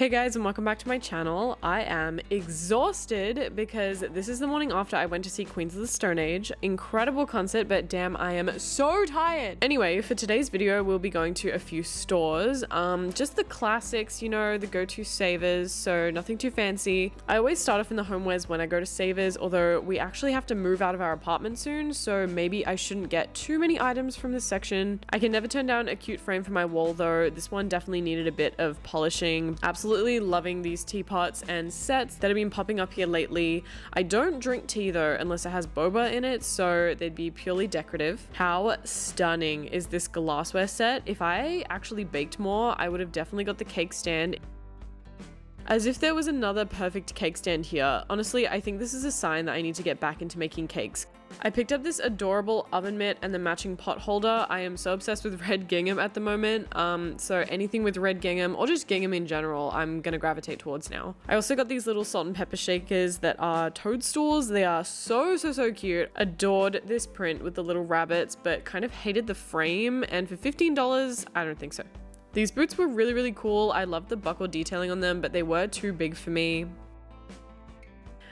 Hey guys, and welcome back to my channel. I am exhausted because this is the morning after I went to see Queens of the Stone Age. Incredible concert, but damn, I am so tired. Anyway, for today's video, we'll be going to a few stores. Just the classics, you know, the go-to savers, so nothing too fancy. I always start off in the homewares when I go to savers, although we actually have to move out of our apartment soon, so maybe I shouldn't get too many items from this section. I can never turn down a cute frame for my wall though. This one definitely needed a bit of polishing. Absolutely loving these teapots and sets that have been popping up here lately. I don't drink tea though unless it has boba in it, so they'd be purely decorative. How stunning is this glassware set? If I actually baked more, I would have definitely got the cake stand. As if there was another perfect cake stand here. Honestly, I think this is a sign that I need to get back into making cakes. I picked up this adorable oven mitt and the matching pot holder. I am so obsessed with red gingham at the moment. So anything with red gingham or just gingham in general, I'm gonna gravitate towards now. I also got these little salt and pepper shakers that are toadstools. They are so cute. Adored this print with the little rabbits, but kind of hated the frame. And for $15, I don't think so. These boots were really cool. I loved the buckle detailing on them, but they were too big for me.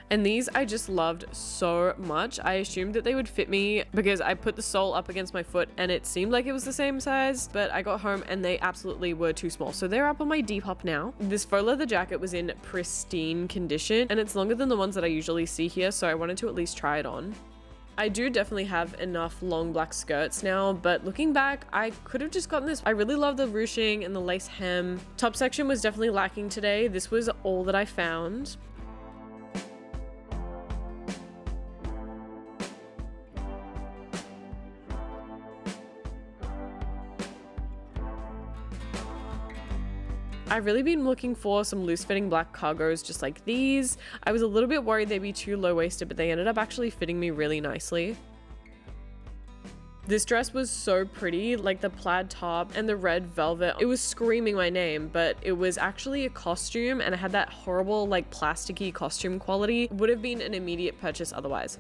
And these I just loved so much. I assumed that they would fit me because I put the sole up against my foot and it seemed like it was the same size, but I got home and they absolutely were too small. So they're up on my Depop now. This faux leather jacket was in pristine condition and it's longer than the ones that I usually see here, so I wanted to at least try it on. I do definitely have enough long black skirts now, but looking back, I could have just gotten this. I really love the ruching and the lace hem. Top section was definitely lacking today. This was all that I found. I've really been looking for some loose-fitting black cargos just like these. I was a little bit worried they'd be too low-waisted, but they ended up actually fitting me really nicely. This dress was so pretty, like the plaid top and the red velvet. It was screaming my name, but it was actually a costume and it had that horrible like plasticky costume quality. Would have been an immediate purchase otherwise.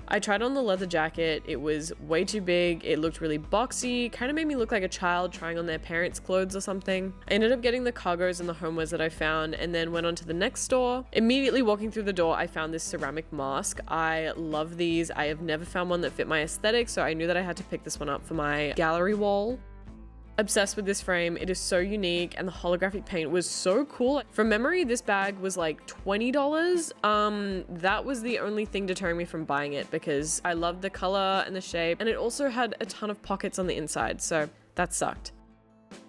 I tried on the leather jacket. It was way too big. It looked really boxy, kind of made me look like a child trying on their parents' clothes or something. I ended up getting the cargos and the homewares that I found and then went on to the next store. Immediately walking through the door, I found this ceramic mask. I love these. I have never found one that fit my aesthetic, so I knew that I had to pick this one up for my gallery wall. Obsessed with this frame. It is so unique and the holographic paint was so cool. From memory, this bag was like $20. That was the only thing deterring me from buying it because I loved the color and the shape, and it also had a ton of pockets on the inside, so that sucked.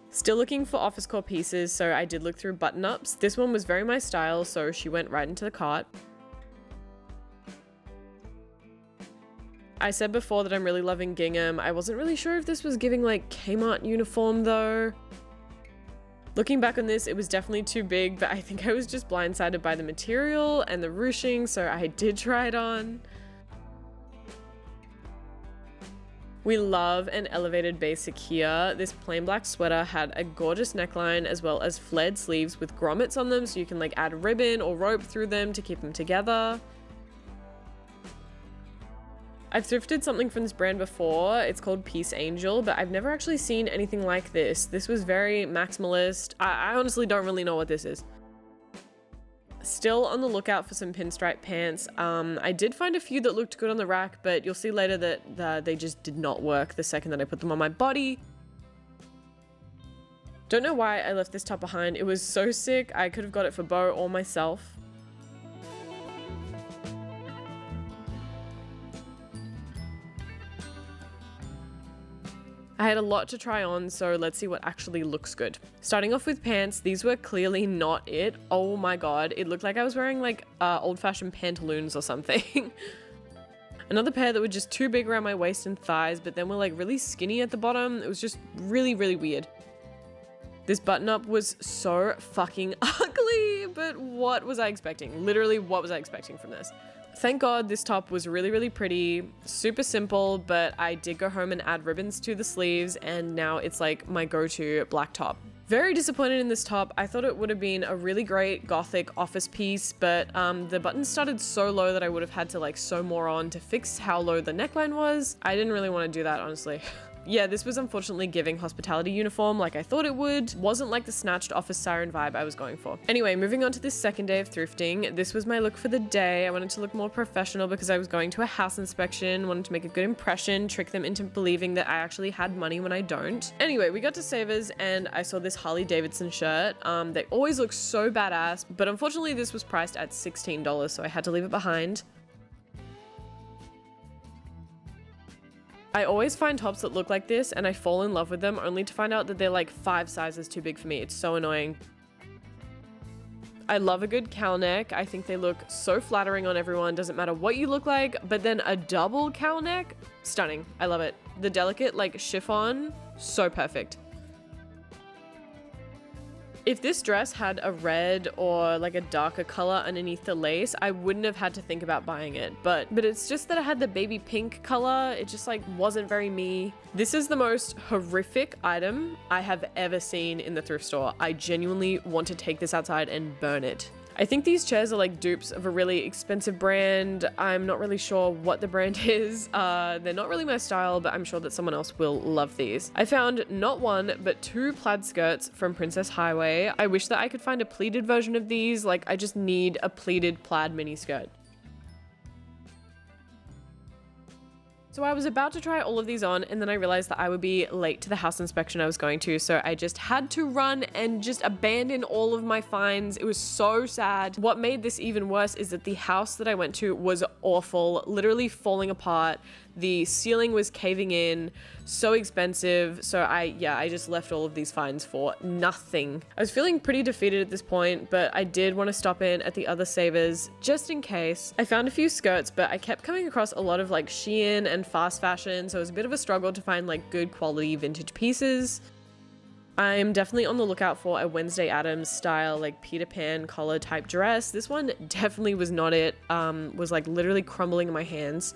Still looking for office core pieces, so I did look through button-ups. This one was very my style, so she went right into the cart. I said before that I'm really loving gingham. I wasn't really sure if this was giving like Kmart uniform though. Looking back on this, it was definitely too big, but I think I was just blindsided by the material and the ruching, so I did try it on. We love an elevated basic here. This plain black sweater had a gorgeous neckline as well as flared sleeves with grommets on them, so you can like add ribbon or rope through them to keep them together. I've thrifted something from this brand before. It's called Peace Angel, but I've never actually seen anything like this. This was very maximalist. I honestly don't really know what this is. Still on the lookout for some pinstripe pants. I did find a few that looked good on the rack, but you'll see later that they just did not work the second that I put them on my body. Don't know why I left this top behind. It was so sick. I could have got it for Bo or myself. I had a lot to try on, so let's see what actually looks good. Starting off with pants, these were clearly not it. Oh my god, it looked like I was wearing like old-fashioned pantaloons or something. Another pair that were just too big around my waist and thighs, but then were like really skinny at the bottom. It was just really weird. This button-up was so fucking ugly, but what was I expecting? Literally, what was I expecting from this? Thank God this top was really pretty, super simple, but I did go home and add ribbons to the sleeves and now it's like my go-to black top. Very disappointed in this top. I thought it would have been a really great gothic office piece, but the buttons started so low that I would have had to like sew more on to fix how low the neckline was. I didn't really want to do that, honestly. Yeah, this was unfortunately giving hospitality uniform like I thought it would. Wasn't like the snatched office siren vibe I was going for. Anyway, moving on to this second day of thrifting. This was my look for the day. I wanted to look more professional because I was going to a house inspection, wanted to make a good impression, trick them into believing that I actually had money when I don't. Anyway, we got to Savers and I saw this Harley Davidson shirt. They always look so badass, but unfortunately this was priced at $16, so I had to leave it behind. I always find tops that look like this and I fall in love with them only to find out that they're like 5 sizes too big for me. It's so annoying. I love a good cowl neck. I think they look so flattering on everyone, doesn't matter what you look like, but then a double cowl neck, stunning. I love it. The delicate like chiffon, so perfect. If this dress had a red or like a darker color underneath the lace, I wouldn't have had to think about buying it. But it's just that it had the baby pink color. It just like wasn't very me. This is the most horrific item I have ever seen in the thrift store. I genuinely want to take this outside and burn it. I think these chairs are like dupes of a really expensive brand. I'm not really sure what the brand is. They're not really my style, but I'm sure that someone else will love these. I found not 1, but 2 plaid skirts from Princess Highway. I wish that I could find a pleated version of these. Like, I just need a pleated plaid mini skirt. So I was about to try all of these on and then I realized that I would be late to the house inspection I was going to, so I just had to run and just abandon all of my finds. It was so sad. What made this even worse is that the house that I went to was awful, literally falling apart. The ceiling was caving in, so expensive. So I just left all of these finds for nothing. I was feeling pretty defeated at this point, but I did want to stop in at the other Savers just in case. I found a few skirts, but I kept coming across a lot of like Shein and fast fashion, so it was a bit of a struggle to find like good quality vintage pieces. I'm definitely on the lookout for a Wednesday Addams style like Peter Pan collar type dress. This one definitely was not it. Was like literally crumbling in my hands.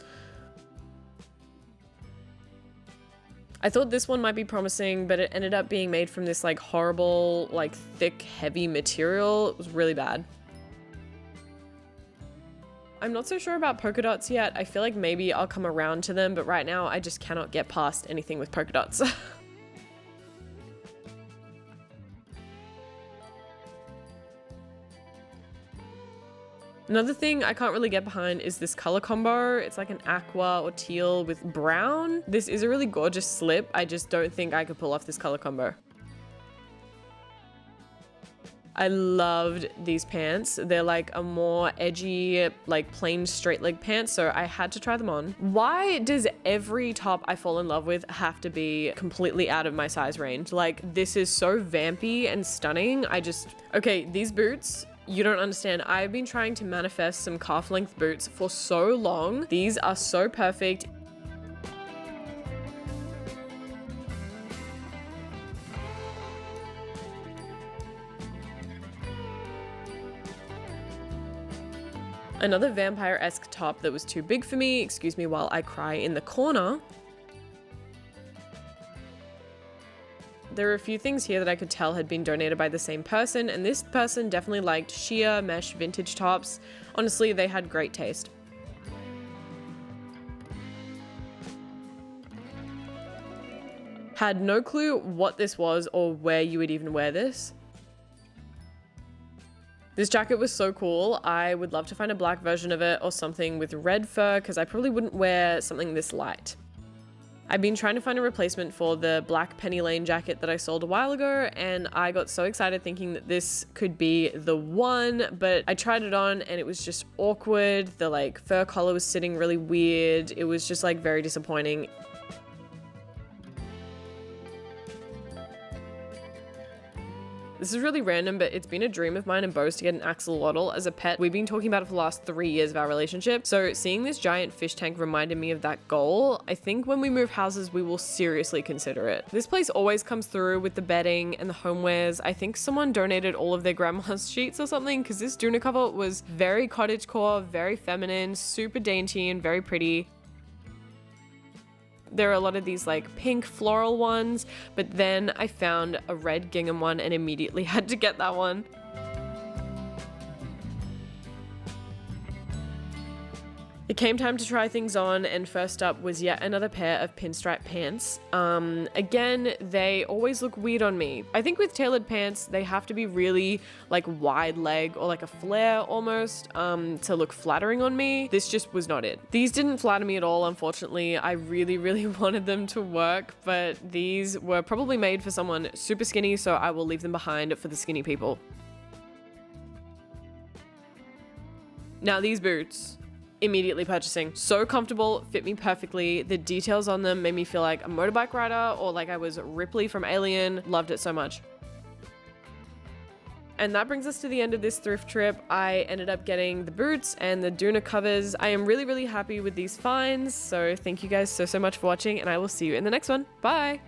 I thought this one might be promising, but it ended up being made from this like horrible, like thick, heavy material. It was really bad. I'm not so sure about polka dots yet. I feel like maybe I'll come around to them, but right now I just cannot get past anything with polka dots. Another thing I can't really get behind is this color combo. It's like an aqua or teal with brown. This is a really gorgeous slip. I just don't think I could pull off this color combo. I loved these pants. They're like a more edgy, like plain straight leg pants, so I had to try them on. Why does every top I fall in love with have to be completely out of my size range? Like, this is so vampy and stunning. Okay, these boots, you don't understand. I've been trying to manifest some calf length boots for so long. These are so perfect. Another vampire-esque top that was too big for me. Excuse me while I cry in the corner. There were a few things here that I could tell had been donated by the same person, and this person definitely liked sheer mesh vintage tops. Honestly, they had great taste. Had no clue what this was or where you would even wear this. This jacket was so cool. I would love to find a black version of it or something with red fur because I probably wouldn't wear something this light. I've been trying to find a replacement for the black Penny Lane jacket that I sold a while ago, and I got so excited thinking that this could be the one, but I tried it on and it was just awkward. The like fur collar was sitting really weird. It was just like very disappointing. This is really random, but it's been a dream of mine and Bo's to get an axolotl as a pet. We've been talking about it for the last 3 years of our relationship. So seeing this giant fish tank reminded me of that goal. I think when we move houses, we will seriously consider it. This place always comes through with the bedding and the homewares. I think someone donated all of their grandma's sheets or something because this doona cover was very cottagecore, very feminine, super dainty and very pretty. There are a lot of these like pink floral ones, but then I found a red gingham one and immediately had to get that one. It came time to try things on, and first up was yet another pair of pinstripe pants. Again, they always look weird on me. I think with tailored pants, they have to be really like wide leg or like a flare almost to look flattering on me. This just was not it. These didn't flatter me at all, unfortunately. I really, really wanted them to work, but these were probably made for someone super skinny, so I will leave them behind for the skinny people. Now these boots, immediately purchasing. So comfortable, fit me perfectly. The details on them made me feel like a motorbike rider or like I was Ripley from Alien. Loved it so much. And that brings us to the end of this thrift trip. I ended up getting the boots and the Duna covers. I am really, really happy with these finds. So thank you guys so much for watching, and I will see you in the next one. Bye.